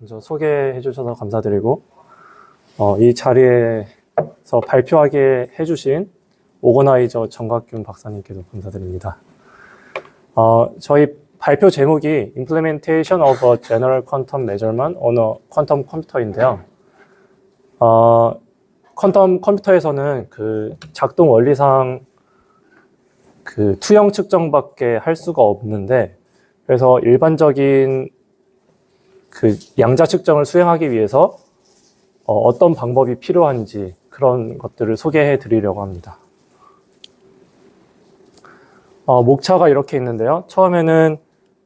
먼저 소개해 주셔서 감사드리고, 이 자리에서 발표하게 해주신 오거나이저 정각균 박사님께도 감사드립니다. 저희 발표 제목이 Implementation of a General Quantum Measurement on a Quantum Computer인데요. 퀀텀 컴퓨터에서는 그 작동 원리상 그 투영 측정밖에 할 수가 없는데, 그래서 일반적인 그 양자 측정을 수행하기 위해서 어떤 방법이 필요한지 그런 것들을 소개해 드리려고 합니다. 목차가 이렇게 있는데요. 처음에는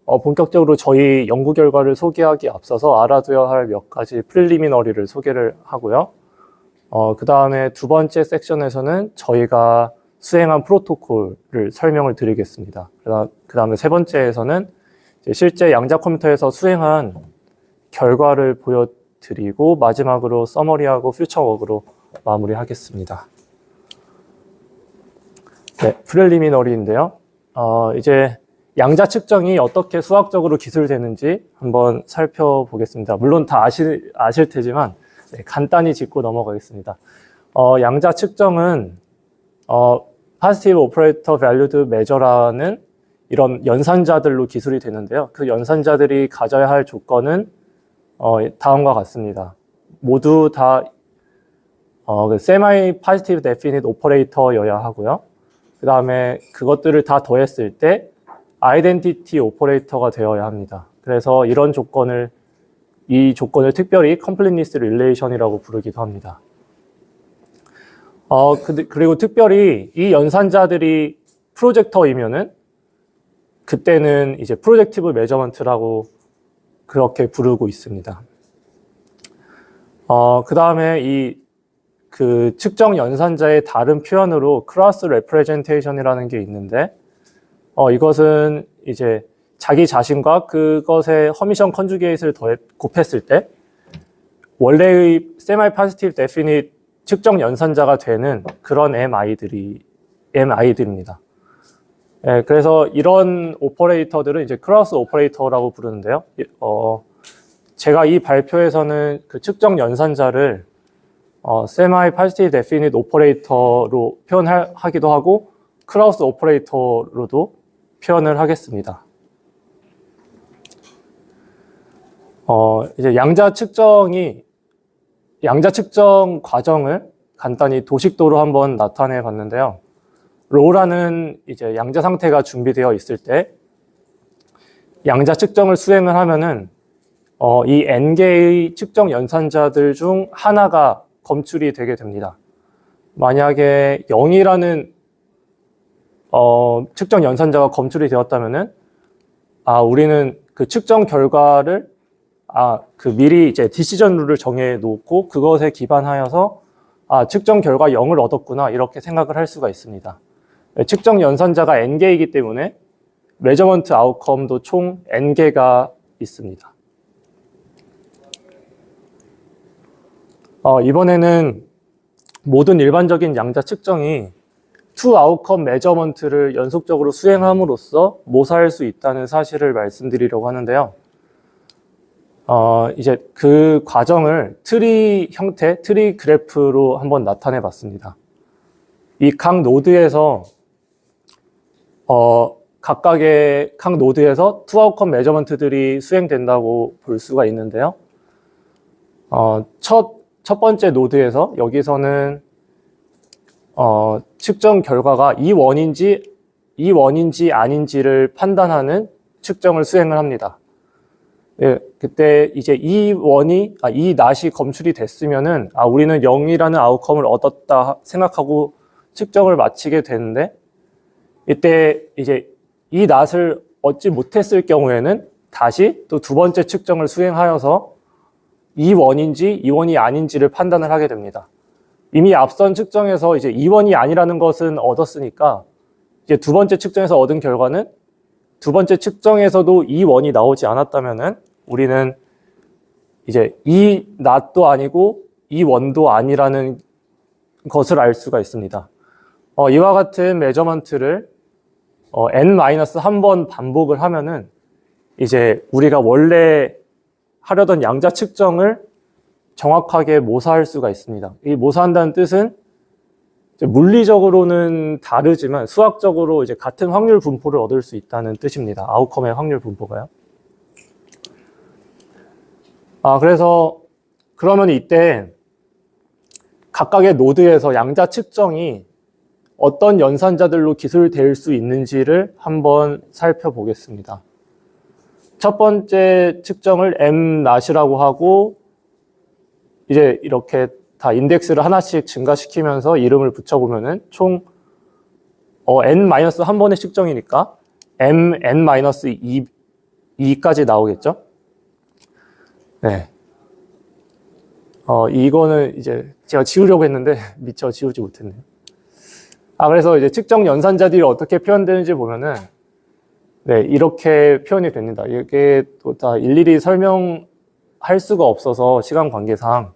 본격적으로 저희 연구 결과를 소개하기 앞서서 알아둬야 할 몇 가지 프릴리미너리를 소개를 하고요. 그 다음에 두 번째 섹션에서는 저희가 수행한 프로토콜을 설명을 드리겠습니다. 그 다음에 세 번째에서는 실제 양자 컴퓨터에서 수행한 결과를 보여드리고 마지막으로 서머리하고 퓨처워크로 마무리하겠습니다. 네, 프릴리미너리인데요. 이제 양자 측정이 어떻게 수학적으로 기술되는지 한번 살펴보겠습니다. 물론 다 아실 테지만 네, 간단히 짚고 넘어가겠습니다. 양자 측정은 Positive Operator Valued Measure라는 이런 연산자들로 기술이 되는데요. 그 연산자들이 가져야 할 조건은 다음과 같습니다. 모두 다 Semi-Positive Definite Operator여야 하고요. 그 다음에 그것들을 다 더했을 때 Identity Operator가 되어야 합니다. 그래서 이 조건을 특별히 Completeness Relation이라고 부르기도 합니다. 그리고 특별히 이 연산자들이 프로젝터이면은 그때는 이제 프로젝티브 메저먼트라고 그렇게 부르고 있습니다. 그 다음에 그 측정 연산자의 다른 표현으로 크로스 레프레젠테이션이라는 게 있는데, 이것은 이제 자기 자신과 그것의 허미션 컨주게이트를 곱했을 때 원래의 세마이 파지티브 데피닛 측정 연산자가 되는 그런 MI들입니다. 네, 그래서 이런 오퍼레이터들은 이제 크로스 오퍼레이터라고 부르는데요. 제가 이 발표에서는 그 측정 연산자를 세마이 파지티브 데피닛 오퍼레이터로 표현하기도 하고 크로스 오퍼레이터로도 표현을 하겠습니다. 이제 양자 측정 과정을 간단히 도식도로 한번 나타내 봤는데요. 로라는 이제 양자 상태가 준비되어 있을 때 양자 측정을 수행을 하면은 이 n개의 측정 연산자들 중 하나가 검출이 되게 됩니다. 만약에 0이라는 측정 연산자가 검출이 되었다면은 우리는 그 측정 결과를 미리 이제 디시전 룰을 정해 놓고 그것에 기반하여서 측정 결과 0을 얻었구나 이렇게 생각을 할 수가 있습니다. 측정 연산자가 n개이기 때문에 메저먼트 아웃컴도 총 n개가 있습니다. 이번에는 모든 일반적인 양자 측정이 투 아웃컴 메저먼트를 연속적으로 수행함으로써 모사할 수 있다는 사실을 말씀드리려고 하는데요. 이제 그 과정을 트리 형태, 트리 그래프로 한번 나타내 봤습니다. 이 각 노드에서 각각의 각 노드에서 투 아웃컴 메저먼트들이 수행된다고 볼 수가 있는데요. 첫 번째 노드에서 여기서는 측정 결과가 이 원인지 아닌지를 판단하는 측정을 수행을 합니다. 예, 그때 이제 이 낫이 검출이 됐으면은 우리는 0이라는 아웃컴을 얻었다 생각하고 측정을 마치게 되는데, 이때 이제 이 낫을 얻지 못했을 경우에는 다시 또 두 번째 측정을 수행하여서 이 원이 아닌지를 판단을 하게 됩니다. 이미 앞선 측정에서 이제 이 원이 아니라는 것은 얻었으니까 이제 두 번째 측정에서 얻은 결과는 두 번째 측정에서도 이 원이 나오지 않았다면은 우리는 이제 이 낫도 아니고 이 원도 아니라는 것을 알 수가 있습니다. 이와 같은 메저먼트를 n-1번 반복을 하면은 이제 우리가 원래 하려던 양자 측정을 정확하게 모사할 수가 있습니다. 이 모사한다는 뜻은 물리적으로는 다르지만 수학적으로 이제 같은 확률 분포를 얻을 수 있다는 뜻입니다. 아웃컴의 확률 분포가요. 그래서 그러면 이때 각각의 노드에서 양자 측정이 어떤 연산자들로 기술될 수 있는지를 한번 살펴보겠습니다. 첫 번째 측정을 m-낫이라고 하고 이제 이렇게 다 인덱스를 하나씩 증가시키면서 이름을 붙여보면은 총 n-1번의 측정이니까 mn-2까지 나오겠죠? 네. 이거는 이제 제가 지우려고 했는데 미처 지우지 못했네요. 그래서 이제 측정 연산자들이 어떻게 표현되는지 보면은 네, 이렇게 표현이 됩니다. 이게 또 다 일일이 설명할 수가 없어서 시간 관계상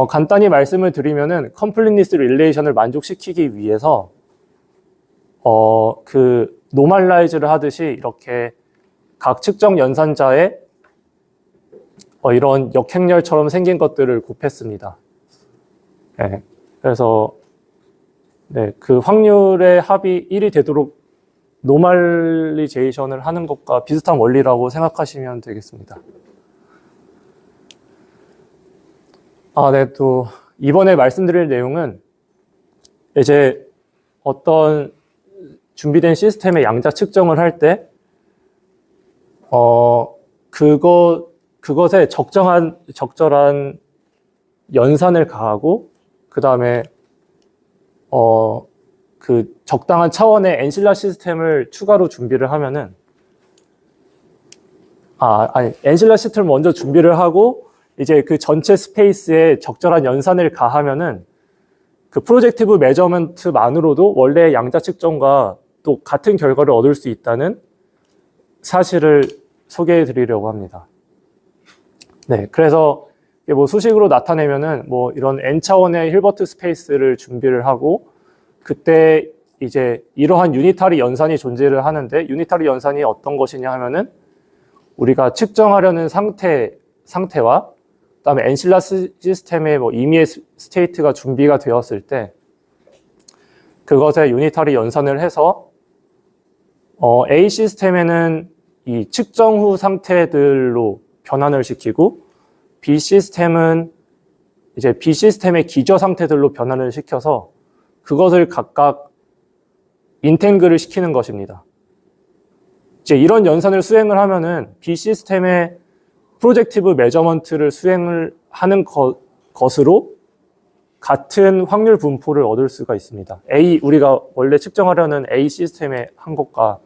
간단히 말씀을 드리면은 컴플리트니스 릴레이션을 만족시키기 위해서 그 노멀라이즈를 하듯이 이렇게 각 측정 연산자에 이런 역행렬처럼 생긴 것들을 곱했습니다. 네, 그래서 네, 그 확률의 합이 1이 되도록 노멀리제이션을 하는 것과 비슷한 원리라고 생각하시면 되겠습니다. 네, 또 이번에 말씀드릴 내용은 이제 어떤 준비된 시스템의 양자 측정을 할 때 그것에 적절한 연산을 가하고 그 다음에 그 적당한 차원의 엔실라 시스템을 추가로 준비를 하면은 엔실라 시스템을 먼저 준비를 하고 이제 그 전체 스페이스에 적절한 연산을 가하면은 그 프로젝티브 메저먼트만으로도 원래의 양자 측정과 또 같은 결과를 얻을 수 있다는 사실을 소개해 드리려고 합니다. 네, 그래서 뭐 수식으로 나타내면은 뭐 이런 n차원의 힐버트 스페이스를 준비를 하고 그때 이제 이러한 유니타리 연산이 존재를 하는데 유니타리 연산이 어떤 것이냐 하면은 우리가 측정하려는 상태와 그다음에 엔실라 시스템의 뭐 임의의 스테이트가 준비가 되었을 때 그것에 유니타리 연산을 해서 A 시스템에는 이 측정 후 상태들로 변환을 시키고 B 시스템은 이제 B 시스템의 기저 상태들로 변환을 시켜서 그것을 각각 인텐글을 시키는 것입니다. 이제 이런 연산을 수행을 하면은 B 시스템의 프로젝티브 메저먼트를 수행을 하는 것으로 같은 확률 분포를 얻을 수가 있습니다. 우리가 원래 측정하려는 A 시스템의 한 것과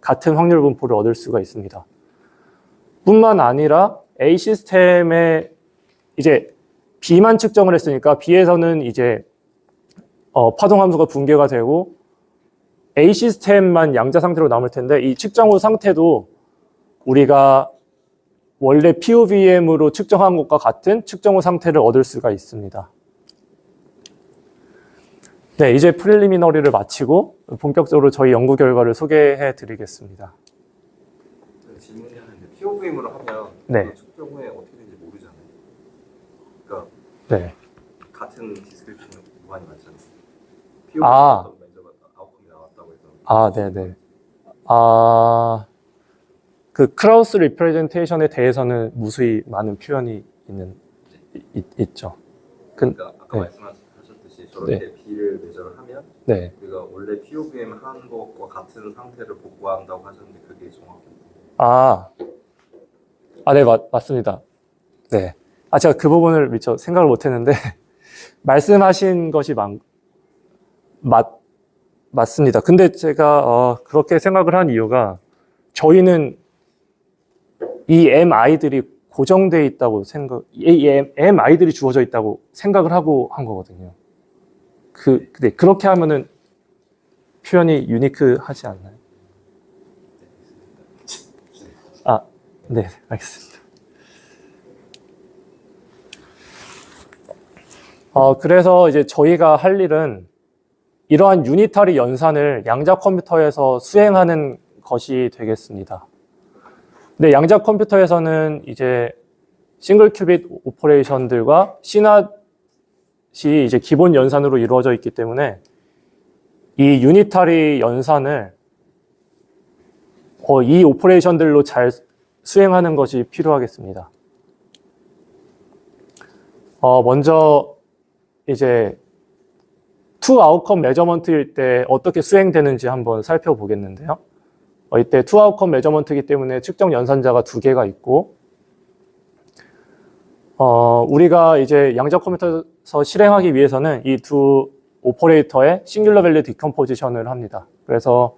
같은 확률 분포를 얻을 수가 있습니다. 뿐만 아니라 A 시스템에 이제 B만 측정을 했으니까 B에서는 이제 파동 함수가 붕괴가 되고 A 시스템만 양자 상태로 남을 텐데 이 측정 후 상태도 우리가 원래 POVM으로 측정한 것과 같은 측정 후 상태를 얻을 수가 있습니다. 네, 이제 프릴리미너리를 마치고 본격적으로 저희 연구 결과를 소개해 드리겠습니다. 질문이 하는데 POVM으로 하면 네. 측정 후에 어떻게 되는지 모르잖아요. 그러니까 네. 같은 디스크립션은 무한히 맞잖아요. POVM 어떤 면접가 아웃컴이 나왔다고 해서 네네. 그 크라우스 리프레젠테이션에 대해서는 무수히 많은 표현이 있죠. 그러니까 아까 네. 말씀하셨듯이 저렇게 B를 매저를 하면 네. 우리가 원래 POVM 한 것과 같은 상태를 복구한다고 하셨는데 그게 정확히 네, 맞습니다. 네. 제가 그 부분을 미처 생각을 못 했는데, 말씀하신 것이 맞습니다. 근데 제가, 그렇게 생각을 한 이유가, 저희는 이 MI들이 고정되어 있다고 MI들이 주어져 있다고 생각을 하고 한 거거든요. 근데 그렇게 하면은 표현이 유니크하지 않나요? 네, 알겠습니다. 그래서 이제 저희가 할 일은 이러한 유니타리 연산을 양자 컴퓨터에서 수행하는 것이 되겠습니다. 근데 양자 컴퓨터에서는 이제 싱글 큐빗 오퍼레이션들과 C낫이 이제 기본 연산으로 이루어져 있기 때문에 이 유니타리 연산을 이 오퍼레이션들로 잘 수행하는 것이 필요하겠습니다. 먼저 이제 투 아웃컴 메저먼트일 때 어떻게 수행되는지 한번 살펴보겠는데요. 이때 투 아웃컴 메저먼트이기 때문에 측정 연산자가 두 개가 있고, 우리가 이제 양자 컴퓨터에서 실행하기 위해서는 이 두 오퍼레이터의 싱귤러 밸류 디컴포지션을 합니다. 그래서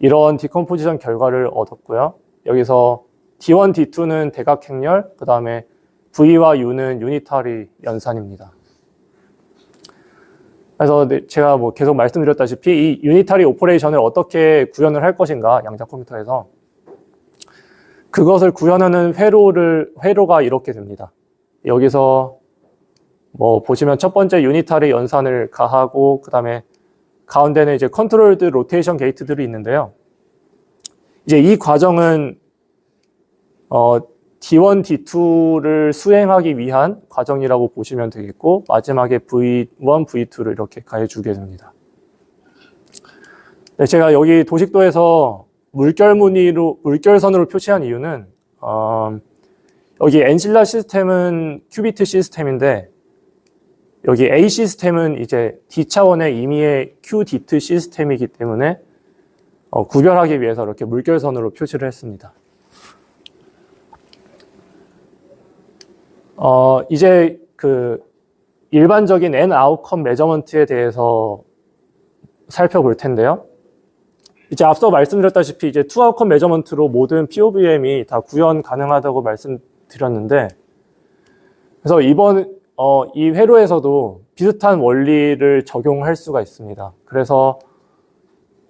이런 디컴포지션 결과를 얻었고요. 여기서 D1, D2는 대각행렬, 그 다음에 V와 U는 유니타리 연산입니다. 그래서 제가 뭐 계속 말씀드렸다시피 이 유니타리 오퍼레이션을 어떻게 구현을 할 것인가, 양자 컴퓨터에서 그것을 구현하는 회로가 이렇게 됩니다. 여기서 뭐 보시면 첫 번째 유니타리 연산을 가하고, 그 다음에 가운데는 이제 컨트롤드 로테이션 게이트들이 있는데요. 이제 이 과정은 D1, D2를 수행하기 위한 과정이라고 보시면 되겠고, 마지막에 V1, V2를 이렇게 가해주게 됩니다. 네, 제가 여기 도식도에서 물결선으로 표시한 이유는 여기 엔실라 시스템은 큐비트 시스템인데, 여기 A 시스템은 이제 D 차원의 임의의 QDT 시스템이기 때문에 구별하기 위해서 이렇게 물결선으로 표시를 했습니다. 이제 그 일반적인 N 아웃컴 메저먼트에 대해서 살펴볼 텐데요. 이제 앞서 말씀드렸다시피 이제 투 아웃컴 메저먼트로 모든 POVM이 다 구현 가능하다고 말씀드렸는데, 그래서 이 회로에서도 비슷한 원리를 적용할 수가 있습니다. 그래서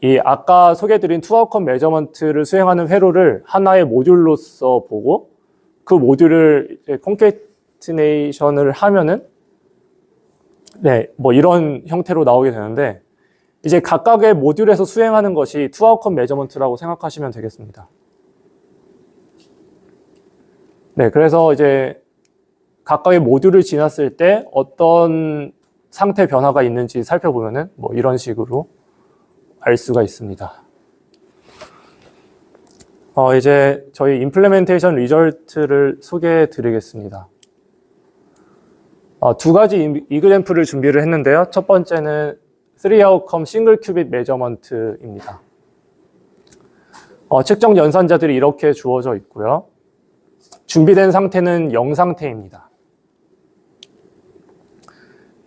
이 아까 소개해드린 투 아웃컴 메저먼트를 수행하는 회로를 하나의 모듈로서 보고, 그 모듈을 이제 콘케티네이션을 하면은 네, 뭐 이런 형태로 나오게 되는데, 이제 각각의 모듈에서 수행하는 것이 투 아웃컴 메저먼트라고 생각하시면 되겠습니다. 네, 그래서 이제 각각의 모듈을 지났을 때 어떤 상태 변화가 있는지 살펴보면은 뭐 이런 식으로 알 수가 있습니다. 이제 저희 임플레멘테이션 리절트를 소개해 드리겠습니다. 두 가지 이그램플을 준비를 했는데요. 첫 번째는 3아웃컴 싱글 큐빗 메저먼트입니다. 측정 연산자들이 이렇게 주어져 있고요. 준비된 상태는 0 상태입니다.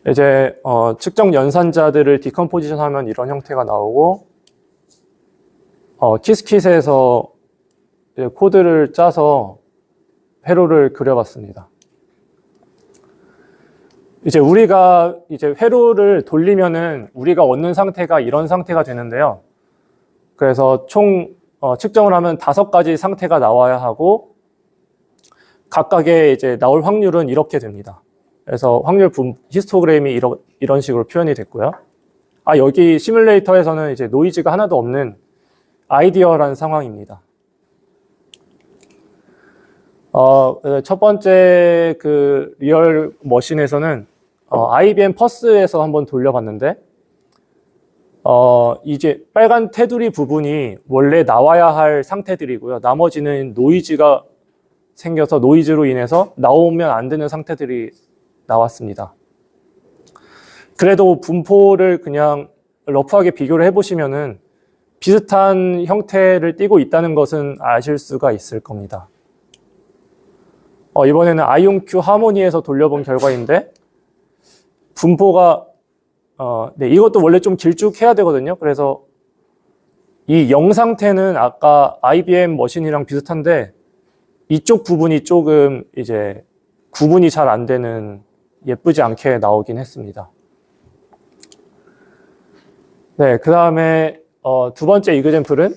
이제 측정 연산자들을 디컴포지션 하면 이런 형태가 나오고, 키스킷에서 코드를 짜서 회로를 그려봤습니다. 이제 우리가 이제 회로를 돌리면은 우리가 얻는 상태가 이런 상태가 되는데요. 그래서 총 측정을 하면 5가지 상태가 나와야 하고, 각각의 이제 나올 확률은 이렇게 됩니다. 그래서 확률 히스토그램이 이런 식으로 표현이 됐고요. 여기 시뮬레이터에서는 이제 노이즈가 하나도 없는 아이디어란 상황입니다. 첫 번째 그 리얼 머신에서는 IBM 퍼스에서 한번 돌려봤는데, 이제 빨간 테두리 부분이 원래 나와야 할 상태들이고요. 나머지는 노이즈가 생겨서 노이즈로 인해서 나오면 안 되는 상태들이 나왔습니다. 그래도 분포를 그냥 러프하게 비교를 해보시면은 비슷한 형태를 띠고 있다는 것은 아실 수가 있을 겁니다. 이번에는 아이온큐 하모니에서 돌려본 결과인데, 분포가 네, 이것도 원래 좀 길쭉해야 되거든요. 그래서 이 0 상태는 아까 IBM 머신이랑 비슷한데, 이쪽 부분이 조금 이제 구분이 잘 안 되는, 예쁘지 않게 나오긴 했습니다. 네, 그 다음에 두 번째 이그젬플은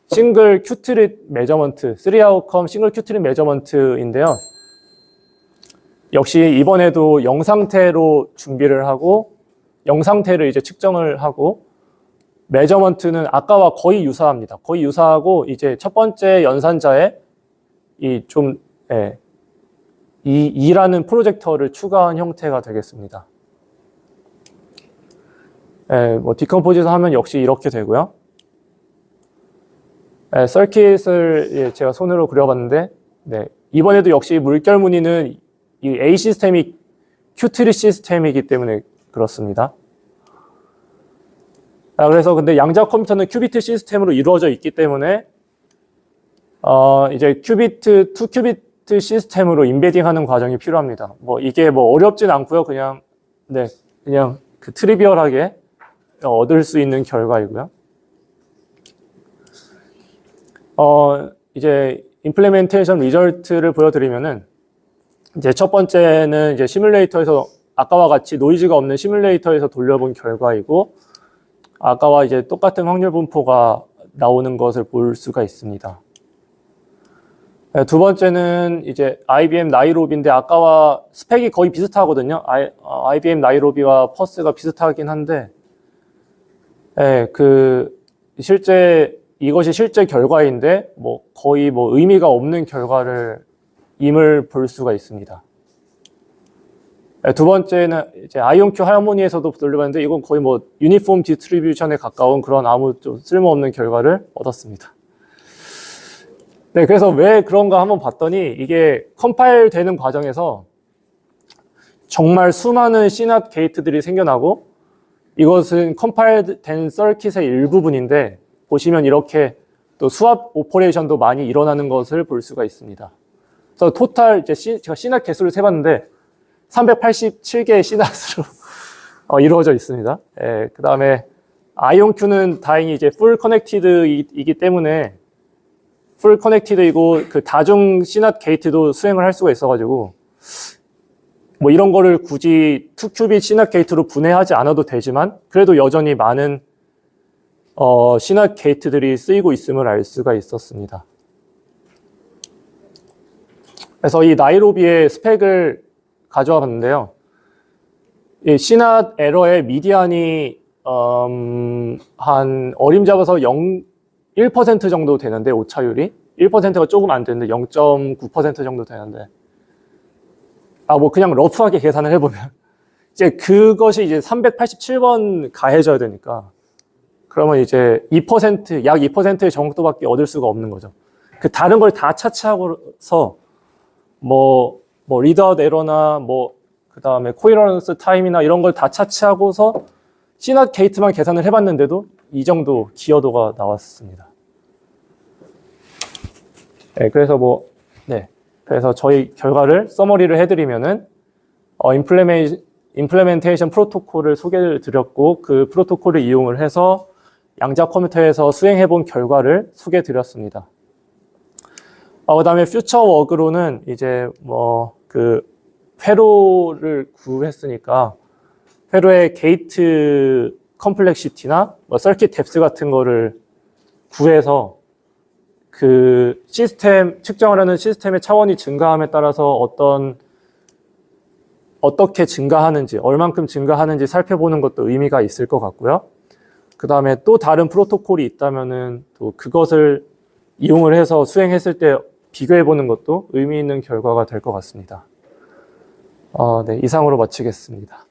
싱글 큐트릿 메저먼트, 3아웃컴 싱글 큐트릿 메저먼트인데요. 역시 이번에도 0 상태로 준비를 하고, 0 상태를 이제 측정을 하고, 메저먼트는 아까와 거의 유사합니다. 거의 유사하고, 이제 첫 번째 연산자의 이 2라는 프로젝터를 추가한 형태가 되겠습니다. 뭐 디컴포지션 하면 역시 이렇게 되고요. 서킷을 제가 손으로 그려봤는데, 네, 이번에도 역시 물결 무늬는 이 A 시스템이 Q트리 시스템이기 때문에 그렇습니다. 그래서 근데 양자 컴퓨터는 큐비트 시스템으로 이루어져 있기 때문에 이제 큐비트, 2큐비트 시스템으로 인베딩하는 과정이 필요합니다. 뭐 이게 뭐 어렵진 않고요. 그냥 그 트리비얼하게 얻을 수 있는 결과이고요. 이제 임플레멘테이션 리절트를 보여드리면은 이제 첫 번째는 이제 시뮬레이터에서 아까와 같이 노이즈가 없는 시뮬레이터에서 돌려본 결과이고, 아까와 이제 똑같은 확률 분포가 나오는 것을 볼 수가 있습니다. 두 번째는 이제 IBM 나이로비인데 아까와 스펙이 거의 비슷하거든요. IBM 나이로비와 퍼스가 비슷하긴 한데, 이것이 실제 결과인데 뭐 거의 뭐 의미가 없는 결과임을 볼 수가 있습니다. 두 번째는 이제 아이온큐 하모니에서도 돌려봤는데 이건 거의 뭐 유니폼 디스트리뷰션에 가까운 그런 아무 좀 쓸모없는 결과를 얻었습니다. 네, 그래서 왜 그런가 한번 봤더니 이게 컴파일 되는 과정에서 정말 수많은 CNOT 게이트들이 생겨나고, 이것은 컴파일 된 서킷의 일부분인데 보시면 이렇게 또 수압 오퍼레이션도 많이 일어나는 것을 볼 수가 있습니다. 그래서 토탈 이제 제가 CNOT 개수를 세봤는데 387개의 CNOT으로 이루어져 있습니다. 그 다음에 아이온큐는 다행히 이제 풀 커넥티드이기 때문에 풀 커넥티드이고 그 다중 CNOT 게이트도 수행을 할 수가 있어가지고 뭐 이런 거를 굳이 2큐빗 CNOT 게이트로 분해하지 않아도 되지만 그래도 여전히 많은 CNOT 게이트들이 쓰이고 있음을 알 수가 있었습니다. 그래서 이 나이로비의 스펙을 가져와 봤는데요. 이 CNOT 에러의 미디안이 한 어림잡아서 1% 정도 되는데, 오차율이 1%가 조금 안 되는데 0.9% 정도 되는데, 뭐 그냥 러프하게 계산을 해보면 이제 그것이 이제 387번 가해져야 되니까, 그러면 이제 2%, 약 2%의 정도밖에 얻을 수가 없는 거죠. 그 다른 걸 다 차치하고서 리드아웃 에러나 그 다음에 코이런스 타임이나 이런 걸 다 차치하고서 CNOT 게이트만 계산을 해봤는데도 이 정도 기여도가 나왔습니다. 네, 그래서 저희 결과를 서머리를 해드리면은 임플레멘테이션 프로토콜을 소개를 드렸고, 그 프로토콜을 이용을 해서 양자 컴퓨터에서 수행해본 결과를 소개드렸습니다. 그 다음에 퓨처 워크로는 이제 회로를 구했으니까 회로의 게이트 컴플렉시티나 서킷 뎁스 같은 거를 구해서 그 시스템, 측정을 하는 시스템의 차원이 증가함에 따라서 어떻게 증가하는지, 얼만큼 증가하는지 살펴보는 것도 의미가 있을 것 같고요. 그 다음에 또 다른 프로토콜이 있다면은 또 그것을 이용을 해서 수행했을 때 비교해보는 것도 의미 있는 결과가 될 것 같습니다. 네, 이상으로 마치겠습니다.